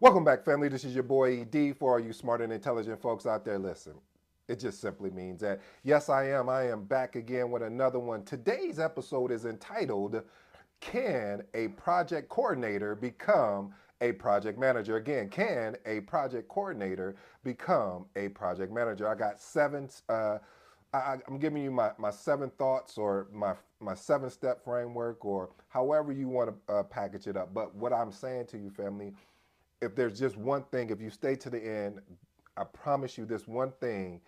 Welcome back, family. This is your boy ED. For all you smart and intelligent folks out there, listen. It just simply means that, yes, I am. I am back again with another one. Today's episode is entitled, Can a Project Coordinator Become a Project Manager? Again, can a project coordinator become a project manager? I got seven. I'm giving you my seven thoughts or my 7-step framework or however you want to package it up. But what I'm saying to you, family, if there's just one thing, if you stay to the end, I promise you this one thing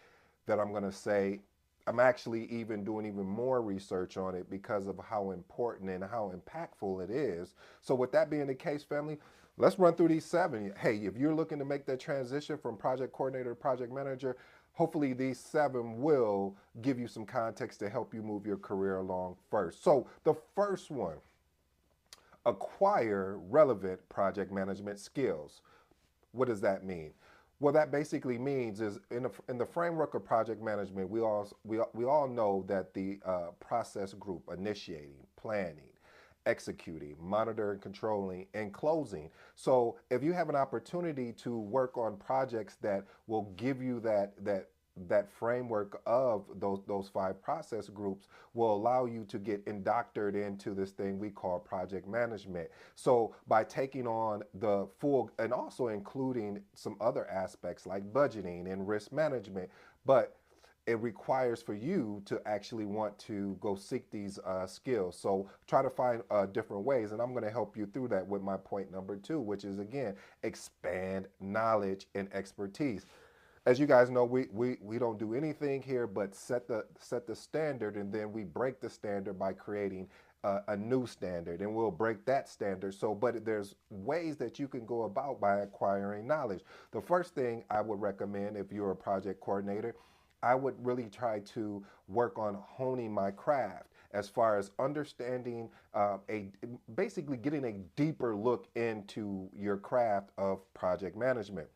that I'm going to say. I'm actually even doing even more research on it because of how important and how impactful it is. So with that being the case, family, let's run through these seven. Hey, if you're looking to make that transition from project coordinator to project manager, hopefully these seven will give you some context to help you move your career along first. So the first one, acquire relevant project management skills. What does that mean? What that basically means is in the framework of project management, we all know that the process group, initiating, planning, executing, monitoring, controlling, and closing. So if you have an opportunity to work on projects that will give you that framework of those five process groups will allow you to get indoctored into this thing we call project management. So by taking on the full and also including some other aspects like budgeting and risk management, but it requires for you to actually want to go seek these skills. So try to find different ways, and I'm going to help you through that with my point number two, which is again, expand knowledge and expertise. As you guys know, we don't do anything here but set the standard, and then we break the standard by creating a new standard, and we'll break that standard. So, but there's ways that you can go about by acquiring knowledge. The first thing I would recommend if you're a project coordinator, I would really try to work on honing my craft as far as understanding basically getting a deeper look into your craft of project management.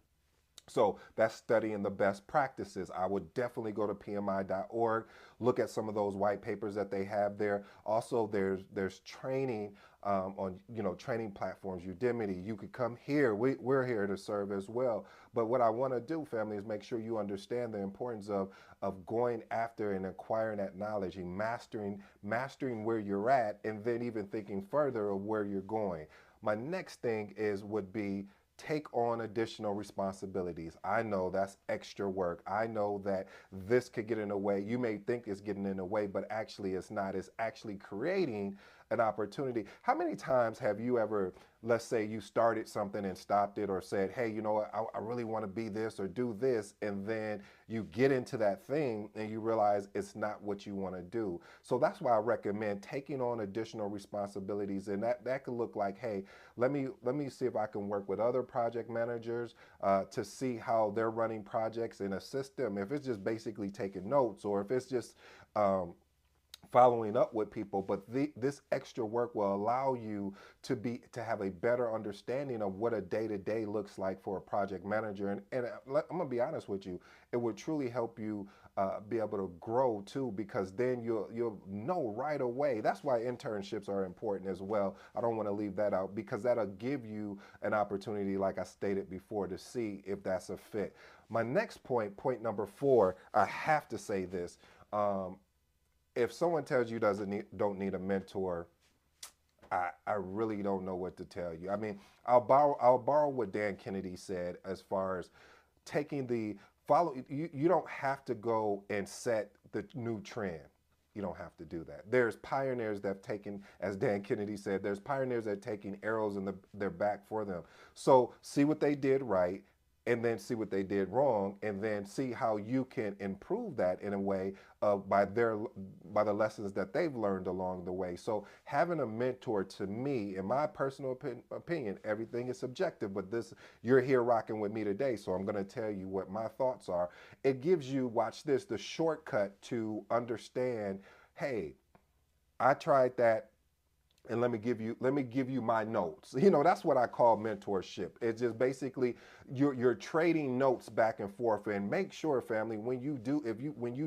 So that's studying the best practices. I would definitely go to PMI.org, look at some of those white papers that they have there. Also, there's training on training platforms, Udemy. You could come here. We're here to serve as well. But what I want to do, family, is make sure you understand the importance of going after and acquiring that knowledge and mastering where you're at, and then even thinking further of where you're going. My next thing would be take on additional responsibilities. I know that's extra work. I know that this could get in the way. You may think it's getting in the way, but actually it's not. It's actually creating an opportunity. How many times have you ever, let's say you started something and stopped it, or said, hey, you know what, I really want to be this or do this, and then you get into that thing and you realize it's not what you want to do. So that's why I recommend taking on additional responsibilities, and that could look like, hey, let me see if I can work with other project managers to see how they're running projects in a system. If it's just basically taking notes, or if it's just following up with people, but this extra work will allow you to have a better understanding of what a day-to-day looks like for a project manager. And I'm gonna be honest with you, it would truly help you be able to grow too, because then you'll know right away. That's why internships are important as well. I don't want to leave that out, because that'll give you an opportunity, like I stated before, to see if that's a fit. My next point number four, I have to say this. If someone tells you don't need a mentor, I really don't know what to tell you. I mean, I'll borrow what Dan Kennedy said as far as taking the follow. You don't have to go and set the new trend. You don't have to do that. There's pioneers that have taken, as Dan Kennedy said, there's pioneers that are taking arrows in their back for them. So see what they did right, and then see what they did wrong, and then see how you can improve that in a way by the lessons that they've learned along the way. So having a mentor, to me, in my personal opinion, everything is subjective, but you're here rocking with me today, so I'm going to tell you what my thoughts are. It gives you, watch this, the shortcut to understand, hey, I tried that, and let me give you my notes. That's what I call mentorship. It's just basically you're trading notes back and forth. And make sure, family, when you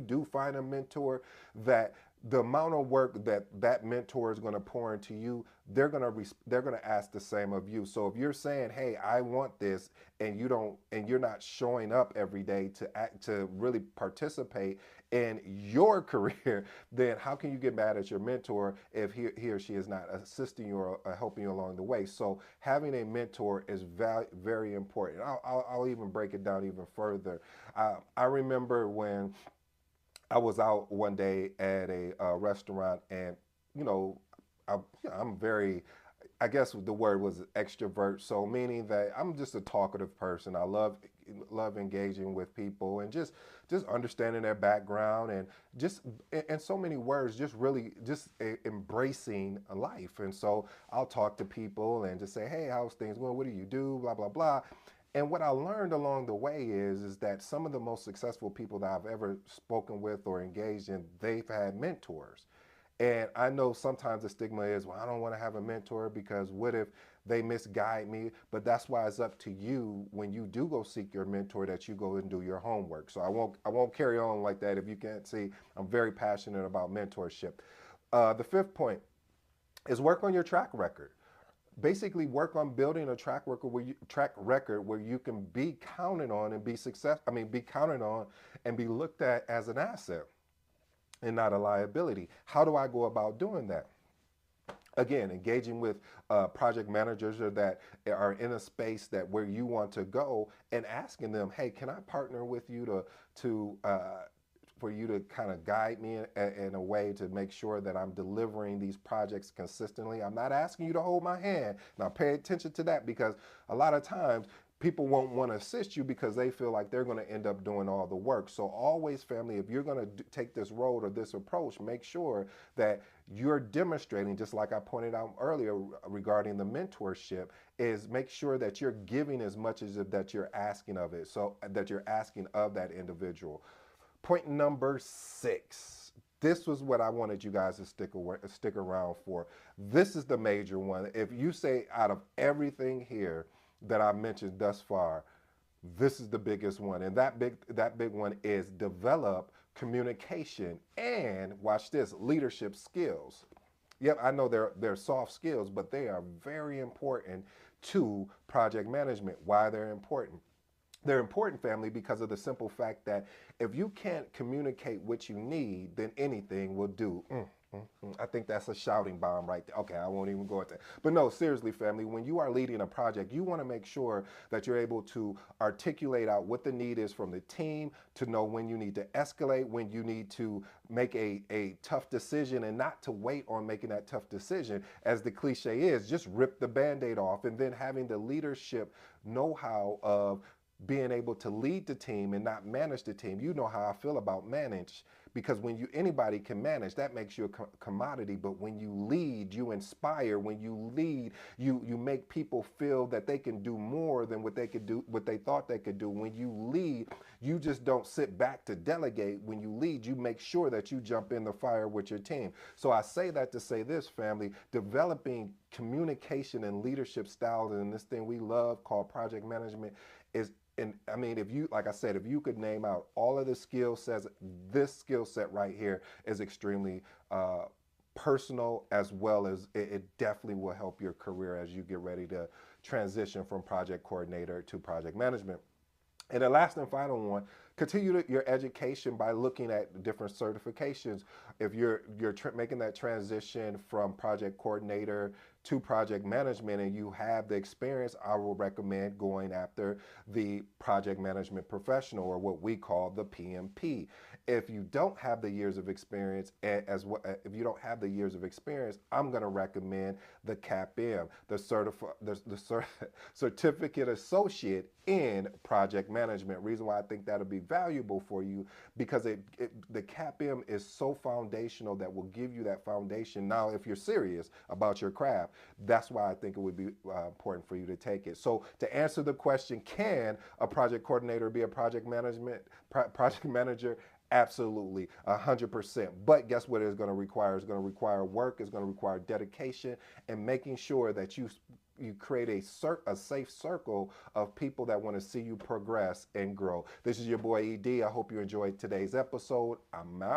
do find a mentor, that the amount of work that that mentor is going to pour into you, they're going to ask the same of you. So if you're saying, hey, I want this, and you don't, and you're not showing up every day to act, to really participate in your career, then how can you get mad at your mentor if he or she is not assisting you or helping you along the way? So having a mentor is very important. I'll even break it down even further. I remember when I was out one day at a restaurant, and you know, I'm very, I guess the word was extrovert. So meaning that I'm just a talkative person. I love engaging with people and just understanding their background and just in so many words, just really just embracing life. And so I'll talk to people and just say, hey, how's things going? What do you do? Blah blah blah. And what I learned along the way is that some of the most successful people that I've ever spoken with or engaged in, they've had mentors. And I know sometimes the stigma is, well, I don't want to have a mentor because what if they misguide me? But that's why it's up to you when you do go seek your mentor that you go and do your homework. So I won't carry on like that. If you can't see, I'm very passionate about mentorship. The fifth point is work on your track record. Basically, work on building a track record where you can be counted on and be success. I mean, be counted on and be looked at as an asset and not a liability. How do I go about doing that? Again, engaging with project managers or that are in a space that where you want to go and asking them, hey, can I partner with you to for you to kind of guide me in a way to make sure that I'm delivering these projects consistently. I'm not asking you to hold my hand. Now pay attention to that, because a lot of times people won't want to assist you because they feel like they're going to end up doing all the work. So always, family, if you're going to take this road or this approach, make sure that you're demonstrating, just like I pointed out earlier regarding the mentorship, is make sure that you're giving as much as that you're asking of it, so that you're asking of that individual. Point number 6. This was what I wanted you guys to stick around for. This is the major one. If you say out of everything here that I mentioned thus far, this is the biggest one. And that big one is develop communication and, watch this, leadership skills. Yep, I know they're soft skills, but they are very important to project management. Why they're important? They're important, family, because of the simple fact that if you can't communicate what you need, then anything will do. I think that's a shouting bomb right there. Okay, I won't even go into that. But no, seriously, family, when you are leading a project, you want to make sure that you're able to articulate out what the need is from the team, to know when you need to escalate, when you need to make a tough decision, and not to wait on making that tough decision. As the cliche is, just rip the Band-Aid off, and then having the leadership know-how of being able to lead the team and not manage the team. You know how I feel about manage, because when you anybody can manage, that makes you a commodity. But when you lead, you inspire. When you lead, you make people feel that they can do more than what they could do, what they thought they could do. When you lead, you just don't sit back to delegate. When you lead, you make sure that you jump in the fire with your team. So I say that to say this, family: developing communication and leadership styles and this thing we love called project management is, and I mean, if you, like I said, if you could name out all of the skill sets, this skill set right here is extremely personal, as well as it definitely will help your career as you get ready to transition from project coordinator to project management. And the last and final one, continue your education by looking at different certifications. If you're making that transition from project coordinator to project management and you have the experience, I will recommend going after the project management professional, or what we call the PMP. If you don't have the years of experience, if you don't have the years of experience, I'm going to recommend the CAPM, the certificate associate in project management. Reason why I think that'll be valuable for you, because the CAPM is so foundational, that will give you that foundation. Now, if you're serious about your craft, that's why I think it would be important for you to take it. So to answer the question, can a project coordinator be a project manager? Absolutely, 100%. But guess what it's going to require? It's going to require work. It's going to require dedication, and making sure that you create a safe circle of people that want to see you progress and grow. This is your boy ED. I hope you enjoyed today's episode. I'm out.